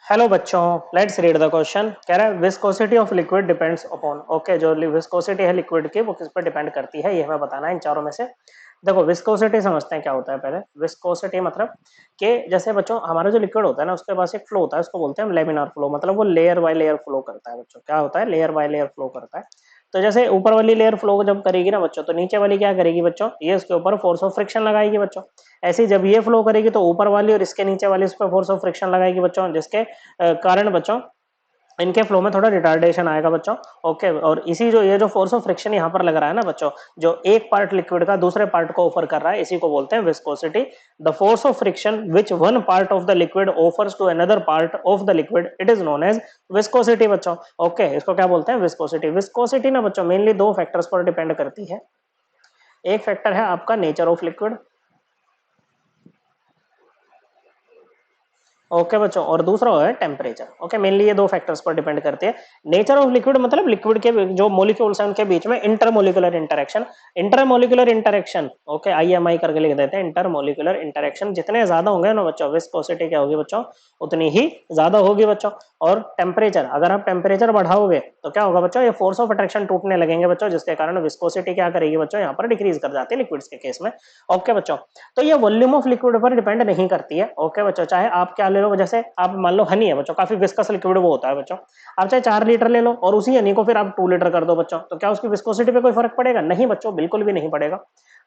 Hello बच्चों, let's read the question. कह रहा है viscosity of liquid depends upon. Okay, जो विस्कोसिटी है लिक्विड की वो किस पर डिपेंड करती है, ये हमें बताना है इन चारों में से। देखो, विस्कोसिटी समझते हैं क्या होता है पहले। विस्कोसिटी मतलब कि जैसे बच्चों हमारा जो लिक्विड होता है ना, उसके पास एक फ्लो होता है, उसको बोलते हैं लेमिनार फ्लो। मतलब वो लेयर बाय लेयर फ्लो करता है बच्चों। क्या होता है? लेयर बाय लेयर फ्लो करता है। तो जैसे ऊपर वाली लेयर फ्लो जब करेगी ना बच्चों, तो नीचे वाली क्या करेगी बच्चों? ये उसके ऊपर फोर्स ऑफ फ्रिक्शन लगाएगी बच्चों। ऐसे ही जब ये फ्लो करेगी तो ऊपर वाली और इसके नीचे वाली इस पर फोर्स ऑफ फ्रिक्शन लगाएगी बच्चों, जिसके कारण बच्चों इनके फ्लो में थोड़ा रिटार्डेशन आएगा बच्चों। ओके, और इसी जो ये जो फोर्स ऑफ फ्रिक्शन यहाँ पर लग रहा है ना बच्चों, जो एक पार्ट लिक्विड का दूसरे पार्ट को ऑफर कर रहा है, इसी को बोलते हैं viscosity. The force of friction which one part of the liquid offers to another part of the liquid, it is known as viscosity बच्चों। ओके, इसको क्या बोलते हैं? विस्कोसिटी। विस्कोसिटी ना बच्चों मेनली दो फैक्टर्स पर डिपेंड करती है। एक फैक्टर है आपका नेचर ऑफ लिक्विड। ओके बच्चों, और दूसरा है टेम्परेचर। ओके, मेनली ये दो फैक्टर्स पर डिपेंड करती है। नेचर ऑफ लिक्विड मतलब लिक्विड के जो मॉलिक्यूल्स हैं उनके बीच में intermolecular interaction. Intermolecular interaction, okay, IMEI करके लिख देते हैं। इंटरमोलिकुलर इंटरेक्शन जितने ज्यादा होंगे ना बच्चों, विस्कोसिटी क्या होगी बच्चों? उतनी ही ज्यादा होगी बच्चों। और टेम्परेचर, अगर आप टेम्परेचर बढ़ाओगे तो क्या होगा बच्चों? ये फोर्स ऑफ अट्रैक्शन टूटने लगेंगे बच्चों, जिसके कारण विस्कोसिटी क्या करेगी बच्चों? यहाँ पर डिक्रीज कर जाती है लिक्विड्स के केस में। ओके बच्चों, तो ये वॉल्यूम ऑफ लिक्विड पर डिपेंड नहीं करती है। ओके बच्चों, चाहे आप क्या ले लो, जैसे आप मान लो हनी है बच्चों, काफी विस्कस लिक्विड वो होता है बच्चों। आप चाहे 4 लीटर ले लो और उसी हनी को फिर आप 2 लीटर कर दो बच्चों, तो क्या उसकी विस्कोसिटी पे कोई फर्क पड़ेगा? नहीं बच्चों, बिल्कुल भी नहीं पड़ेगा।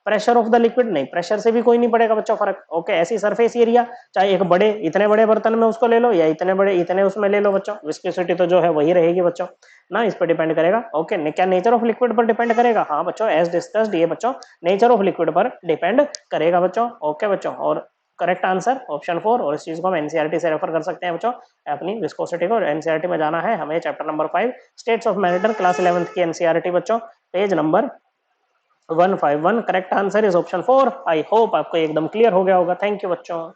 प्रेशर ऑफ द लिक्विड, नहीं, प्रेशर से भी कोई नहीं पड़ेगा बच्चों फर्क। ओके, ऐसी सरफेस एरिया, चाहे एक बड़े इतने बड़े बर्तन में उसको ले लो या इतने बड़े इतने उसमें ले लो बच्चों, विस्कोसिटी तो जो है वही रहेगी बच्चों ना। इस पर डिपेंड करेगा। ओके, क्या नेचर ऑफ लिक्विड पर डिपेंड करेगा? हाँ बच्चों, एज डिस्कस्ड ये बच्चों नेचर ऑफ लिक्विड पर डिपेंड करेगा बच्चों। ओके बच्चों, और करेक्ट आंसर ऑप्शन 4। और इस चीज को हम एनसीईआरटी से रेफर कर सकते हैं बच्चों अपनी विस्कोसिटी को। एनसीईआरटी में जाना है हमें, chapter number 5 states of matter, class 11th की एनसीईआरटी बच्चों, page number 151। Correct answer is option 4। I hope आपको एकदम क्लियर हो गया होगा। थैंक यू बच्चों।